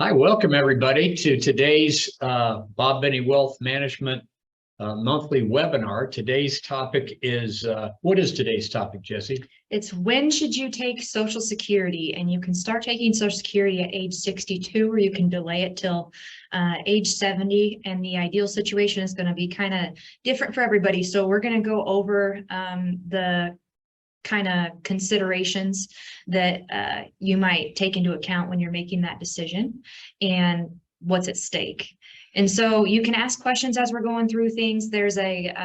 Hi, welcome everybody to today's Bob Benny Wealth Management monthly webinar. Today's topic is, what is today's topic, Jesse? It's when should you take Social Security, and you can start taking Social Security at age 62, or you can delay it till age 70. And the ideal situation is going to be kind of different for everybody. So we're going to go over the kind of considerations that you might take into account when you're making that decision and what's at stake. And so you can ask questions as we're going through things. There's a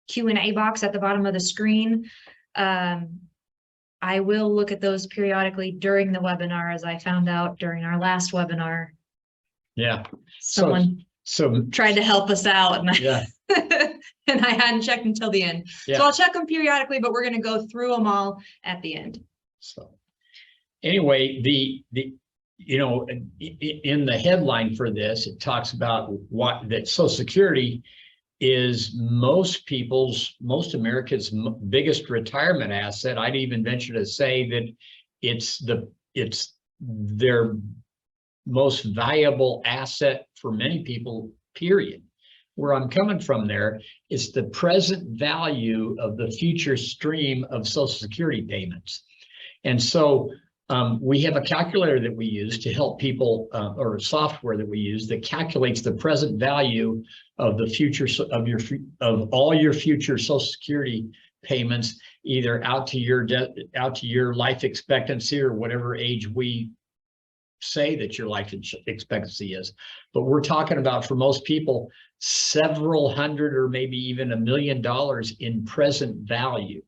Q&A box at the bottom of the screen. I will look at those periodically during the webinar, as I found out during our last webinar. Yeah. Someone tried to help us out, and and I hadn't checked until the end. Yeah. So I'll check them periodically, but we're going to go through them all at the end. So anyway, in the headline for this, it talks about that Social Security is most Americans' biggest retirement asset. I'd even venture to say that it's their most valuable asset for many people, period. Where I'm coming from there is the present value of the future stream of Social Security payments. And so we have a calculator that we use to help people, or software that we use that calculates the present value of the future of all your future Social Security payments, either out to your life expectancy or whatever age we say that your life expectancy is. But we're talking about, for most people, several hundred or maybe even $1 million in present value.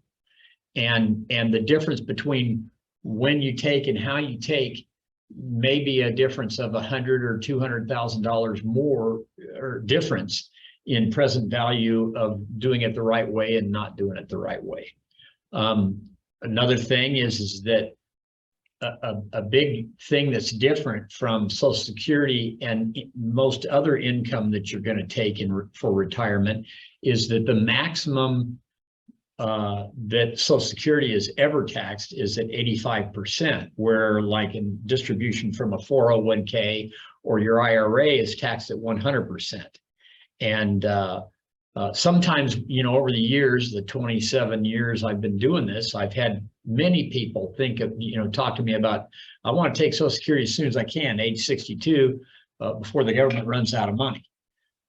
And the difference between when you take and how you take may be a difference of $100,000 or $200,000 more, or difference in present value of doing it the right way and not doing it the right way. Another thing is that a big thing that's different from Social Security and most other income that you're going to take for retirement is that the maximum that Social Security is ever taxed is at 85%, where like in distribution from a 401k or your IRA is taxed at 100%. And sometimes, over the years, the 27 years I've been doing this, I've had many people talk to me about, I want to take Social Security as soon as I can, age 62, before the government runs out of money.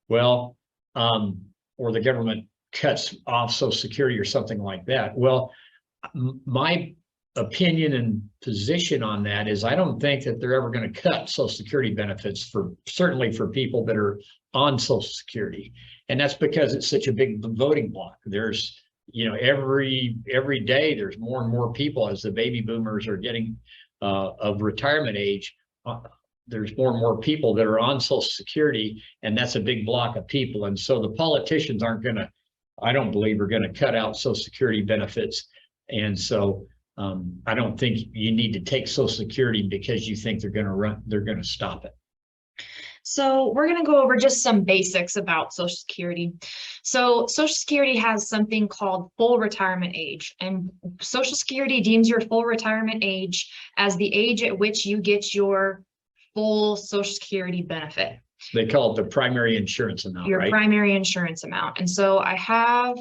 Well, or the government cuts off Social Security or something like that. Well, my opinion and position on that is I don't think that they're ever going to cut Social Security benefits, certainly for people that are on Social Security. And that's because it's such a big voting block. There's, every day there's more and more people as the baby boomers are getting of retirement age. There's more and more people that are on Social Security, and that's a big block of people. And so the politicians I don't believe are going to cut out Social Security benefits. And so I don't think you need to take Social Security because you think they're going to stop it. So we're going to go over just some basics about Social Security. So Social Security has something called full retirement age, and Social Security deems your full retirement age as the age at which you get your full Social Security benefit. They call it the primary insurance amount, your right? Primary insurance amount. And so I have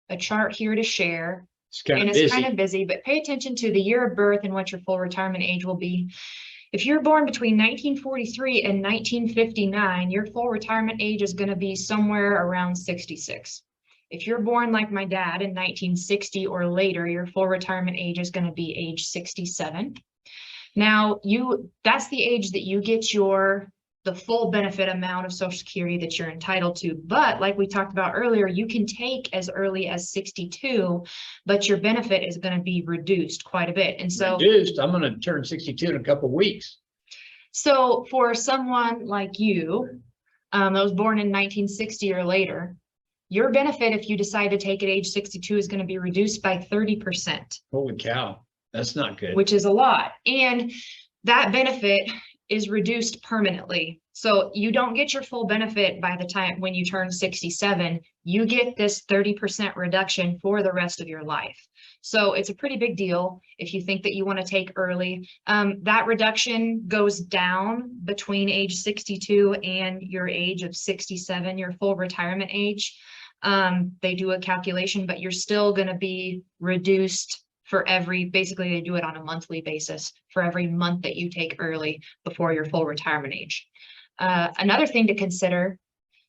a chart here to share. It's kind of busy, but pay attention to the year of birth and what your full retirement age will be. If you're born between 1943 and 1959, your full retirement age is going to be somewhere around 66. If you're born like my dad in 1960 or later, your full retirement age is going to be age 67. Now, that's the age that you get the full benefit amount of Social Security that you're entitled to. But like we talked about earlier, you can take as early as 62, but your benefit is going to be reduced quite a bit. And so reduced, I'm going to turn 62 in a couple of weeks. So for someone like you, that was born in 1960 or later, your benefit, if you decide to take at age 62, is going to be reduced by 30%. Holy cow. That's not good. Which is a lot. And that benefit is reduced permanently. So you don't get your full benefit by the time when you turn 67, you get this 30% reduction for the rest of your life. So it's a pretty big deal if you think that you want to take early. That reduction goes down between age 62 and your age of 67, your full retirement age. They do a calculation, but you're still going to be reduced for basically they do it on a monthly basis for every month that you take early before your full retirement age. Another thing to consider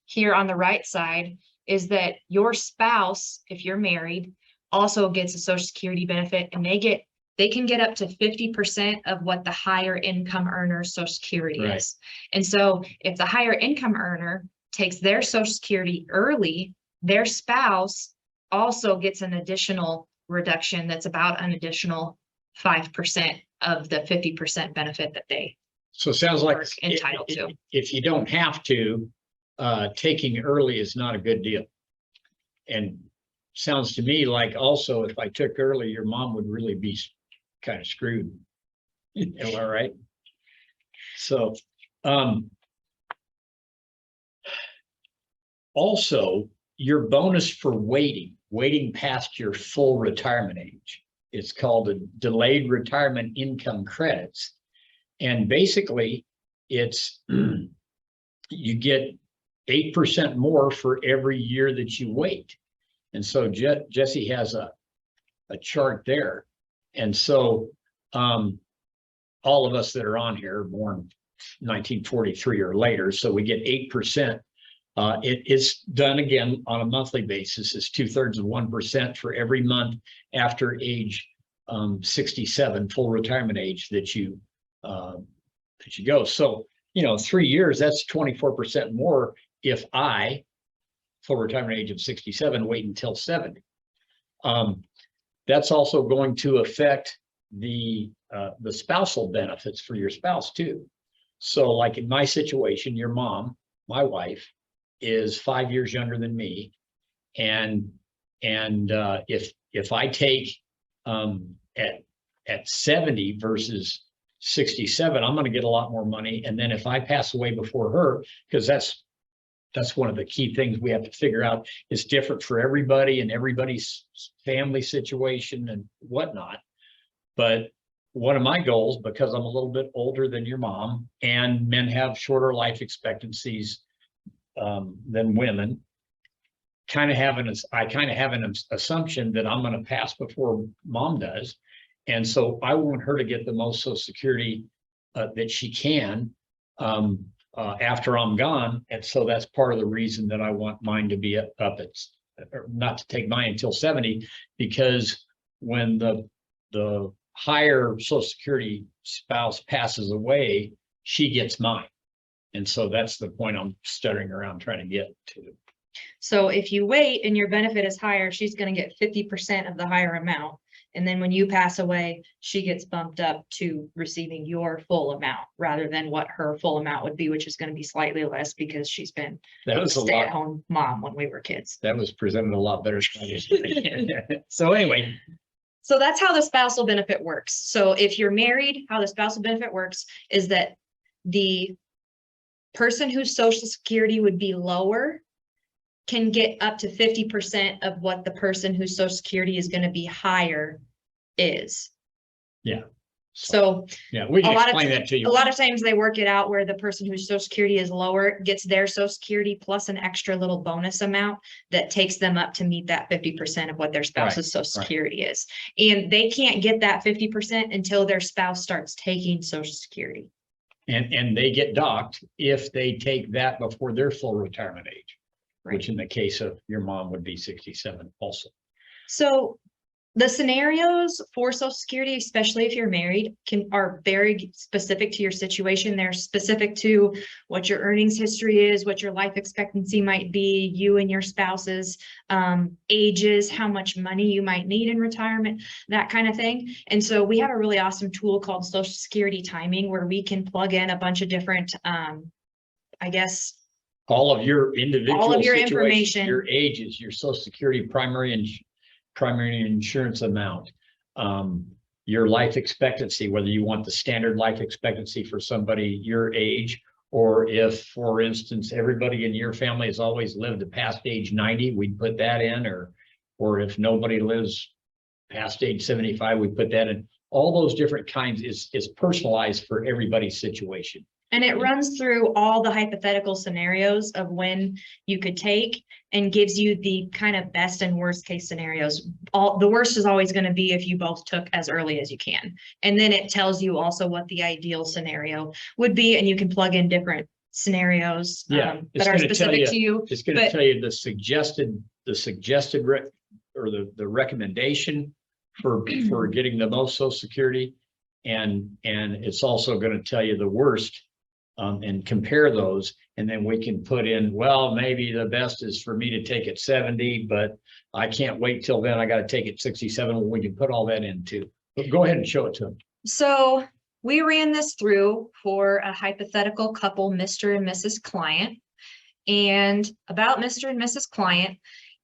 here on the right side is that your spouse, if you're married, also gets a Social Security benefit, and they can get up to 50% of what the higher income earner's Social Security is. And so if the higher income earner takes their Social Security early, their spouse also gets an additional reduction that's about an additional 5% of the 50% benefit that they So it sounds like entitled to. If you don't have to, taking early is not a good deal. And sounds to me like also if I took early, your mom would really be kind of screwed. All right. So also your bonus for waiting past your full retirement age. It's called a delayed retirement income credits. And basically it's you get 8% more for every year that you wait. And so Jesse has a chart there. And so all of us that are on here are born 1943 or later, so we get 8%. It's done again on a monthly basis. It's 2/3 of 1% for every month after age 67, full retirement age that you go. So, 3 years, that's 24% more if I, full retirement age of 67, wait until 70. That's also going to affect the spousal benefits for your spouse too. So like in my situation, your mom, my wife, is 5 years younger than me. And if I take at 70 versus 67, I'm going to get a lot more money. And then if I pass away before her, because that's one of the key things we have to figure out. It's different for everybody and everybody's family situation and whatnot. But one of my goals, because I'm a little bit older than your mom and men have shorter life expectancies than women, I kind of have an assumption that I'm going to pass before mom does. And so I want her to get the most Social Security that she can after I'm gone. And so that's part of the reason that I want mine to be up at, or not to take mine until 70, because when the higher Social Security spouse passes away, she gets mine. And so that's the point I'm stuttering around trying to get to. So if you wait and your benefit is higher, she's going to get 50% of the higher amount. And then when you pass away, she gets bumped up to receiving your full amount rather than what her full amount would be, which is going to be slightly less because she's been a stay-at-home mom when we were kids. That was presented a lot better. So anyway. So that's how the spousal benefit works. So if you're married, how the spousal benefit works is that the person whose Social Security would be lower can get up to 50% of what the person whose Social Security is going to be higher is. Yeah. So yeah, we can explain that to you. A lot of times they work it out where the person whose Social Security is lower gets their Social Security plus an extra little bonus amount that takes them up to meet that 50% of what their spouse's Social Security is. And they can't get that 50% until their spouse starts taking Social Security. And they get docked if they take that before their full retirement age. Right. Which in the case of your mom would be 67 also. So the scenarios for Social Security, especially if you're married, are very specific to your situation. They're specific to what your earnings history is, what your life expectancy might be, you and your spouse's ages, how much money you might need in retirement, that kind of thing. And so we have a really awesome tool called Social Security Timing, where we can plug in a bunch of different, all of your individual information, your ages, your Social Security primary insurance amount, your life expectancy, whether you want the standard life expectancy for somebody your age, or if, for instance, everybody in your family has always lived past age 90, we'd put that in, or if nobody lives past age 75, we put that in. All those different kinds is personalized for everybody's situation. And it runs through all the hypothetical scenarios of when you could take and gives you the kind of best and worst case scenarios. The worst is always going to be if you both took as early as you can. And then it tells you also what the ideal scenario would be, and you can plug in different scenarios that are specific to you. It's going to tell you the suggested or the recommendation for getting the most Social Security, and it's also going to tell you the worst. And compare those, and then we can put in, well, maybe the best is for me to take it 70, but I can't wait till then. I got to take it 67. Well, we can put all that in too. But go ahead and show it to them. So we ran this through for a hypothetical couple, Mr. and Mrs. Client. And about Mr. and Mrs. Client,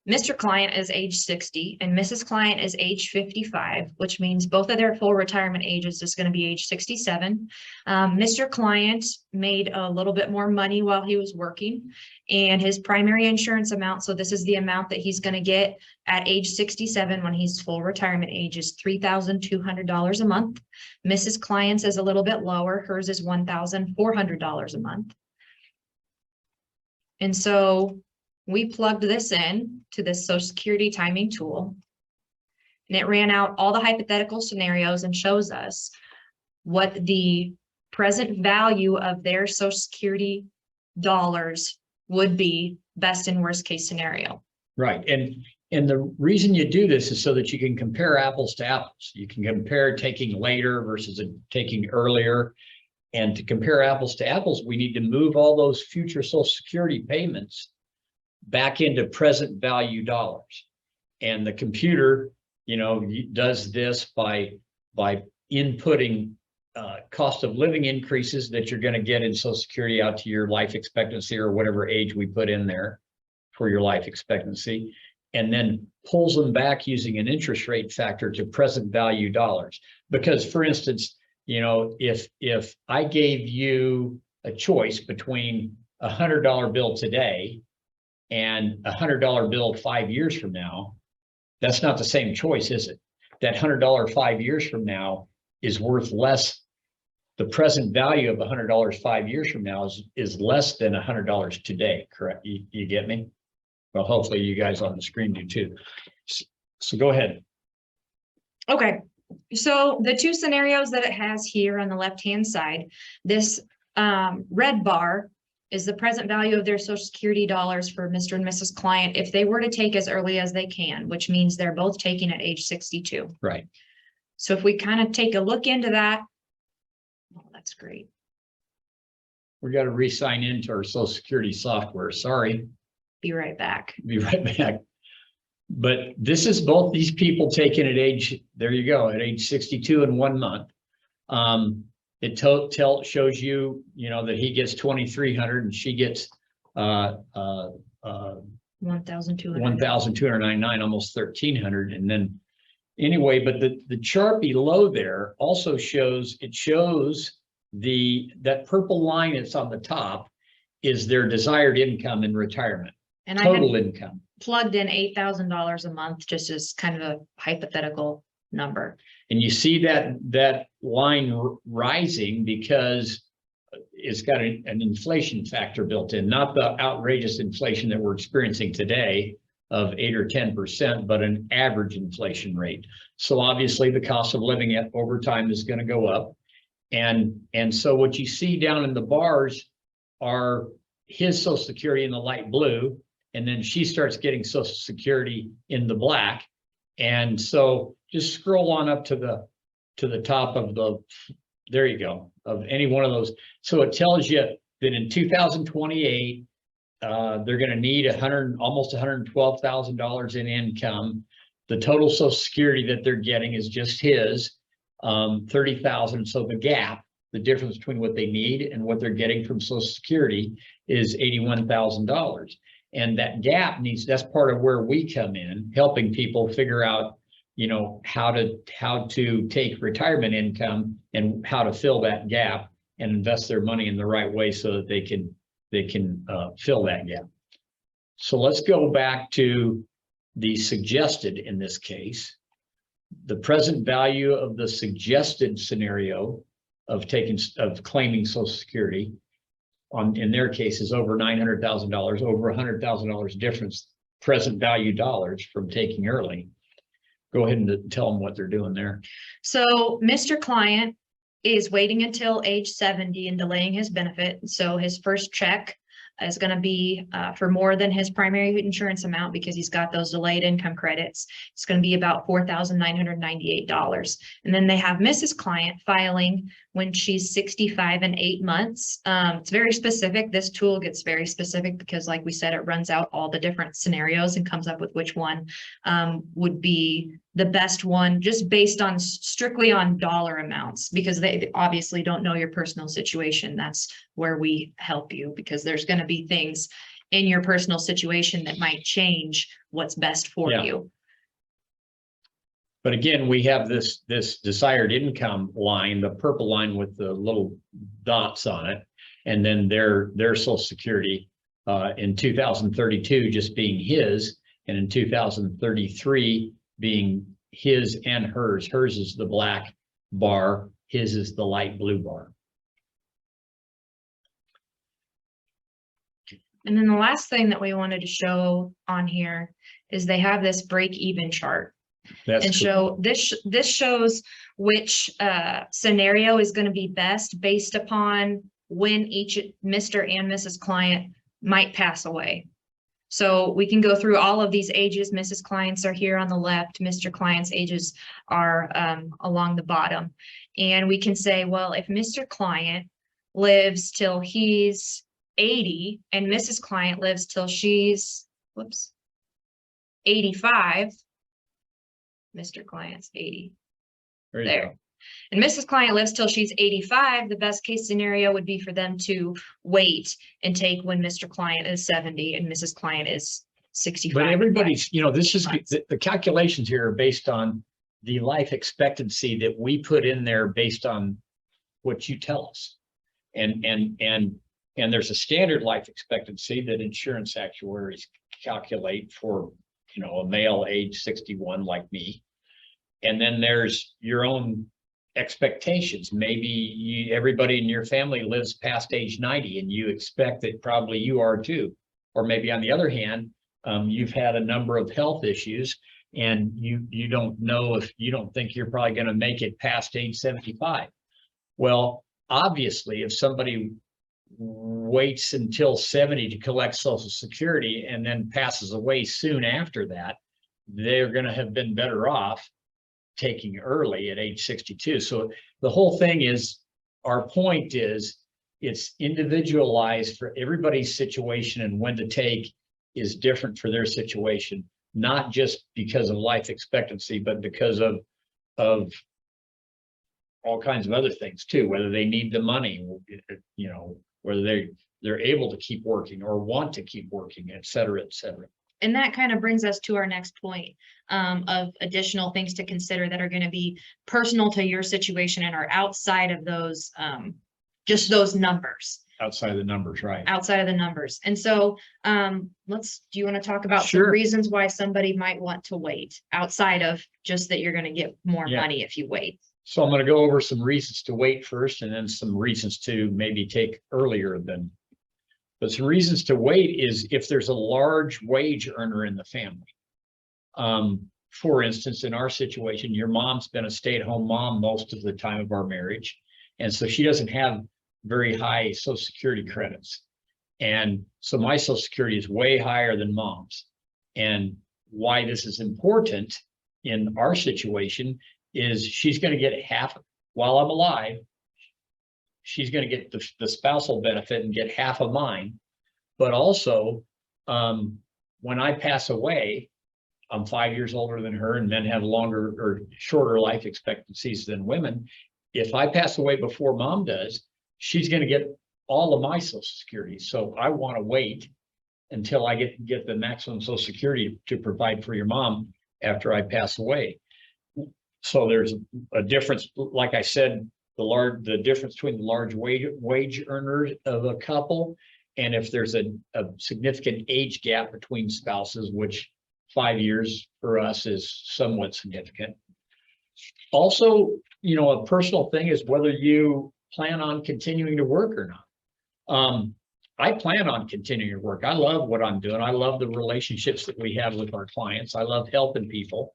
Mr. Client is age 60 and Mrs. Client is age 55, which means both of their full retirement ages is going to be age 67. Mr. Client made a little bit more money while he was working, and his primary insurance amount, so this is the amount that he's going to get at age 67 when he's full retirement age, is $3,200 a month. Mrs. Client's is a little bit lower. Hers is $1,400 a month. And so we plugged this in to this Social Security timing tool, and it ran out all the hypothetical scenarios and shows us what the present value of their Social Security dollars would be, best and worst case scenario. Right. And the reason you do this is so that you can compare apples to apples. You can compare taking later versus taking earlier. And to compare apples to apples, we need to move all those future Social Security payments back into present value dollars. And the computer, does this by inputting cost of living increases that you're going to get in Social Security out to your life expectancy or whatever age we put in there for your life expectancy, and then pulls them back using an interest rate factor to present value dollars. Because, for instance, if I gave you a choice between a $100 bill today and a $100 bill 5 years from now, that's not the same choice, is it? That $100 5 years from now is worth less. The present value of $100 5 years from now is less than $100 today, correct? You get me? Well, hopefully you guys on the screen do too. So go ahead. Okay. So the two scenarios that it has here on the left-hand side, this red bar is the present value of their Social Security dollars for Mr. and Mrs. Client if they were to take as early as they can, which means they're both taking at age 62. Right. So if we kind of take a look into that, oh, that's great. We got to re-sign into our Social Security software. Sorry. Be right back. Be right back. But this is both these people taken at age, there you go, at age 62 in 1 month. It shows you, that he gets 2,300 and she gets 1,299, almost 1,300. And then anyway, but the chart below there also shows, that purple line that's on the top is their desired income in retirement, and total income. Plugged in $8,000 a month just as kind of a hypothetical number. And you see that line rising because it's got an inflation factor built in, not the outrageous inflation that we're experiencing today of 8 or 10%, but an average inflation rate. So obviously the cost of living over time is going to go up. And so what you see down in the bars are his Social Security in the light blue, and then she starts getting Social Security in the black. And so just scroll on up to the top of there you go, of any one of those. So it tells you that in 2028, they're going to need almost $112,000 in income. The total Social Security that they're getting is just his, 30,000. So the gap, the difference between what they need and what they're getting from Social Security is $81,000. And that gap that's part of where we come in, helping people figure out, how to take retirement income and how to fill that gap and invest their money in the right way so that they can fill that gap. So let's go back to the suggested in this case. the present value of the suggested scenario of claiming Social Security in their case is over $900,000, over $100,000 difference, present value dollars from taking early. Go ahead and tell them what they're doing there. So Mr. Client is waiting until age 70 and delaying his benefit. So his first check is going to be for more than his primary insurance amount because he's got those delayed income credits. It's going to be about $4,998. And then they have Mrs. Client filing when she's 65 and 8 months. It's very specific. This tool gets very specific because, like we said, it runs out all the different scenarios and comes up with which one would be the best one, just based on strictly on dollar amounts, because they obviously don't know your personal situation. That's where we help you, because there's going to be things in your personal situation that might change what's best for you. But again, we have this desired income line, the purple line with the little dots on it, and then their Social Security in 2032 just being his, and in 2033 being his and hers. Hers is the black bar, his is the light blue bar. And then the last thing that we wanted to show on here is they have this break-even chart. That's cool. This shows which scenario is going to be best based upon when each Mr. and Mrs. Client might pass away. So we can go through all of these ages. Mrs. Clients are here on the left. Mr. Clients' ages are along the bottom. And we can say, well, if Mr. Client lives till he's 80 and Mrs. Client lives till she's, 85, Mr. Client's 80. There. And Mrs. Client lives till she's 85. The best case scenario would be for them to wait and take when Mr. Client is 70 and Mrs. Client is 65. But everybody's, this is the calculations here are based on the life expectancy that we put in there based on what you tell us. And there's a standard life expectancy that insurance actuaries calculate for, a male age 61 like me. And then there's your own expectations. Maybe everybody in your family lives past age 90 and you expect that probably you are too. Or maybe on the other hand, you've had a number of health issues and you don't know if you don't think you're probably going to make it past age 75. Well, obviously, if somebody waits until 70 to collect Social Security and then passes away soon after that, they're going to have been better off taking early at age 62. So the whole thing is, our point is, it's individualized for everybody's situation, and when to take is different for their situation, not just because of life expectancy, but because of all kinds of other things too, whether they need the money, whether they're able to keep working or want to keep working, et cetera, et cetera. And that kind of brings us to our next point of additional things to consider that are going to be personal to your situation and are outside of those, just those numbers. Outside of the numbers, right? Outside of the numbers. And so do you want to talk about some reasons why somebody might want to wait outside of just that you're going to get more money if you wait? So I'm going to go over some reasons to wait first, and then some reasons to maybe take earlier than. But some reasons to wait is if there's a large wage earner in the family. For instance, in our situation, your mom's been a stay-at-home mom most of the time of our marriage. And so she doesn't have very high Social Security credits. And so my Social Security is way higher than mom's. And why this is important in our situation is she's going to get half while I'm alive. She's going to get the spousal benefit and get half of mine. But also, when I pass away, I'm 5 years older than her, and men have longer or shorter life expectancies than women. If I pass away before mom does, she's going to get all of my Social Security. So I want to wait until I get the maximum Social Security to provide for your mom after I pass away. So there's a difference, like I said, the difference between the large wage earners of a couple, and if there's a significant age gap between spouses, which 5 years for us is somewhat significant. Also, a personal thing is whether you plan on continuing to work or not. I plan on continuing to work. I love what I'm doing. I love the relationships that we have with our clients. I love helping people.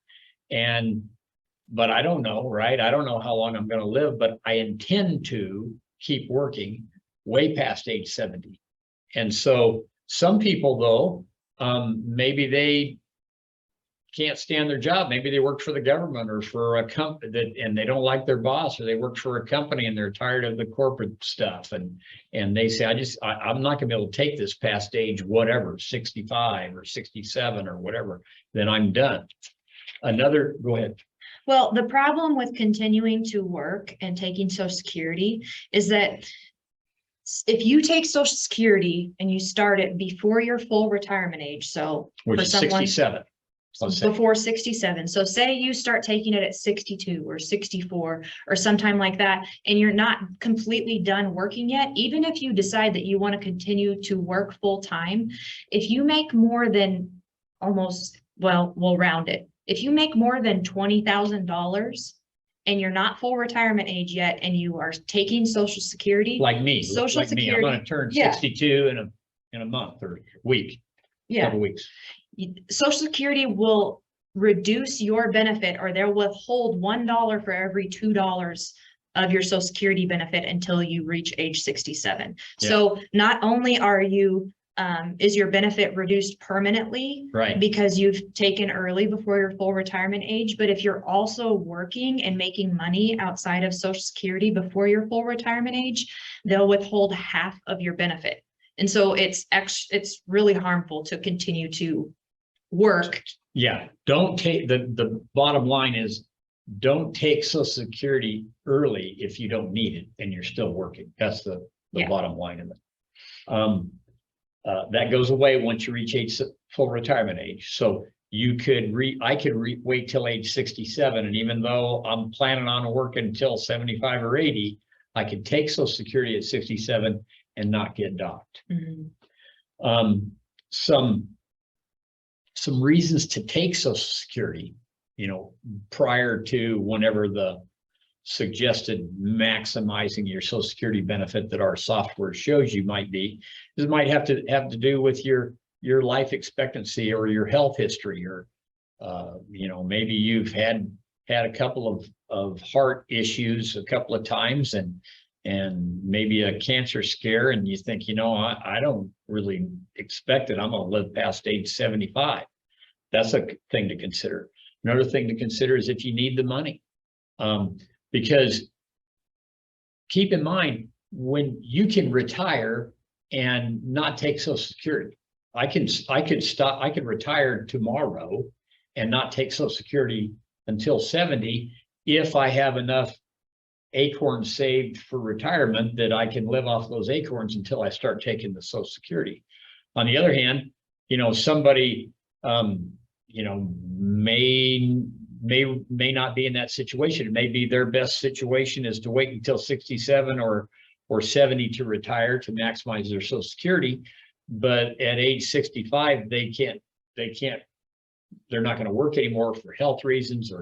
But I don't know, right? I don't know how long I'm going to live, but I intend to keep working way past age 70. And so some people, though, maybe they can't stand their job. Maybe they work for the government or for a company and they don't like their boss, or they work for a company and they're tired of the corporate stuff. And they say, I'm not gonna be able to take this past age, whatever, 65 or 67 or whatever, then I'm done. Go ahead. Well, the problem with continuing to work and taking Social Security is that if you take Social Security and you start it before your full retirement age, so Which is 67. Before 67. So say you start taking it at 62 or 64 or sometime like that, and you're not completely done working yet, even if you decide that you want to continue to work full time, if you make more than we'll round it. If you make more than $20,000 and you're not full retirement age yet, and you are taking Social Security, like me, Security, I'm going to turn 62 in a month or week, couple weeks. Social Security will reduce your benefit, or they'll withhold $1 for every $2 of your Social Security benefit until you reach age 67. Yeah. So not only are you is your benefit reduced permanently, right, because you've taken early before your full retirement age, but if you're also working and making money outside of Social Security before your full retirement age, they'll withhold half of your benefit. And so it's really harmful to continue to work. Yeah, don't take the bottom line is don't take Social Security early if you don't need it and you're still working. That's the bottom line of it. That goes away once you reach full retirement age. So you could I could wait till age 67, and even though I'm planning on working until 75 or 80, I could take Social Security at 67 and not get docked. Mm-hmm. Some reasons to take Social Security, prior to whenever the suggested maximizing your Social Security benefit that our software shows you might be, this might have to do with your life expectancy or your health history, or maybe you've had a couple of heart issues a couple of times, and maybe a cancer scare, and you think, I don't really expect it. I'm going to live past age 75. That's a thing to consider. Another thing to consider is if you need the money, because keep in mind, when you can retire and not take Social Security, I could retire tomorrow and not take Social Security until 70 if I have enough acorns saved for retirement that I can live off those acorns until I start taking the Social Security. On the other hand, somebody may not be in that situation. Maybe their best situation is to wait until 67 or 70 to retire to maximize their Social Security, but at age 65 they're not going to work anymore for health reasons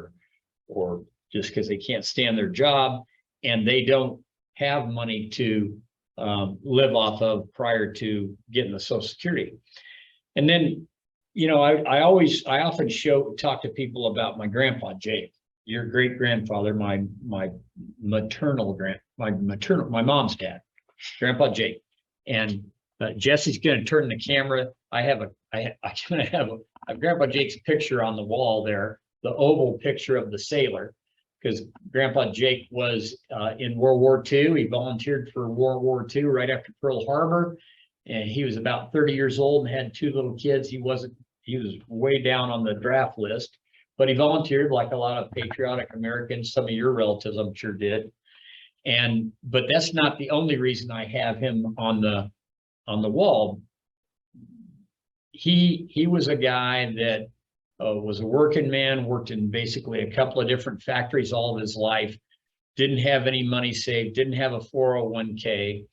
or just because they can't stand their job, and they don't have money to live off of prior to getting the Social Security. And then, I often talk to people about my grandpa, Jake, your great grandfather, my mom's dad, Grandpa Jake. And Jesse's going to turn the camera. I'm going to have Grandpa Jake's picture on the wall there, the oval picture of the sailor, because Grandpa Jake was in World War II. He volunteered for World War II right after Pearl Harbor, and he was about 30 years old and had 2 little kids. He was way down on the draft list, but he volunteered like a lot of patriotic Americans. Some of your relatives, I'm sure, did. But that's not the only reason I have him on the wall. He was a guy that was a working man, worked in basically a couple of different factories all of his life, didn't have any money saved, didn't have a 401k,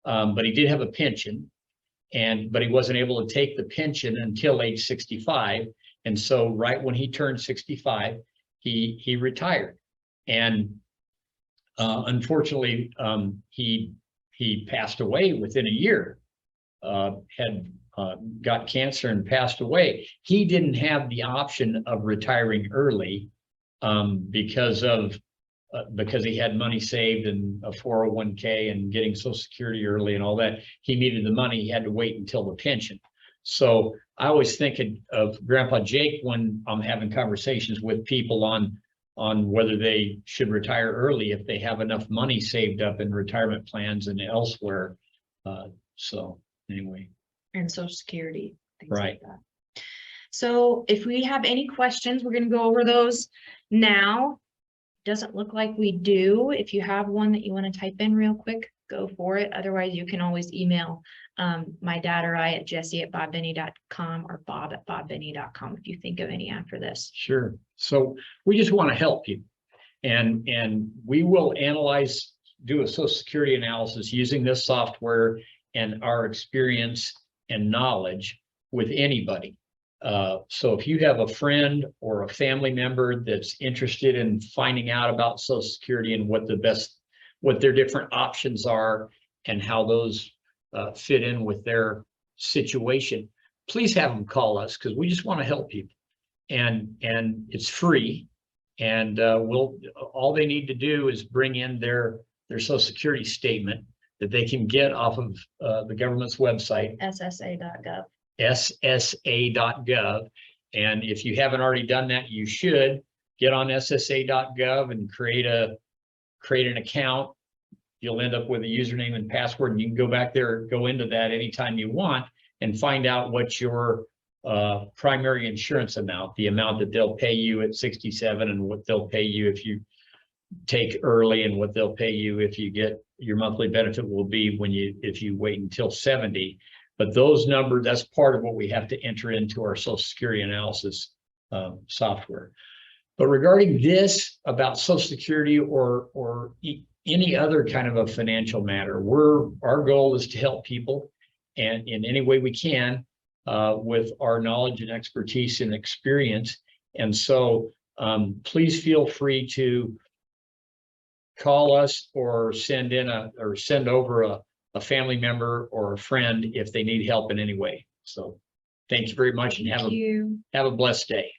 but he did have a pension. But he wasn't able to take the pension until age 65. And so right when he turned 65, he retired. And unfortunately, he passed away within a year. Had got cancer and passed away. He didn't have the option of retiring early because he had money saved and a 401k and getting Social Security early and all that. He needed the money. He had to wait until the pension. So I always think of Grandpa Jake when I'm having conversations with people on whether they should retire early if they have enough money saved up in retirement plans and elsewhere. So anyway. And Social Security, things Right. like that. So if we have any questions, we're going to go over those now. Doesn't look like we do. If you have one that you want to type in real quick, go for it. Otherwise, you can always email my dad or I at jesse@bobbenny.com or bob@bobbenny.com if you think of any after this. Sure. So we just want to help you. And we will do a Social Security analysis using this software and our experience and knowledge with anybody. So if you have a friend or a family member that's interested in finding out about Social Security and what their different options are and how those fit in with their situation, please have them call us because we just want to help people. And it's free. And all they need to do is bring in their Social Security statement that they can get off of the government's website, ssa.gov. ssa.gov. And if you haven't already done that, you should get on ssa.gov and create an account. You'll end up with a username and password, and you can go back there, go into that anytime you want and find out what your primary insurance amount, the amount that they'll pay you at 67 and what they'll pay you if you take early and what they'll pay you if you get your monthly benefit will be if you wait until 70. But those numbers, that's part of what we have to enter into our Social Security analysis software. But regarding this about Social Security or any other kind of a financial matter, our goal is to help people and in any way we can with our knowledge and expertise and experience. And so please feel free to call us or send over a family member or a friend if they need help in any way. So thank you very much and have a blessed day.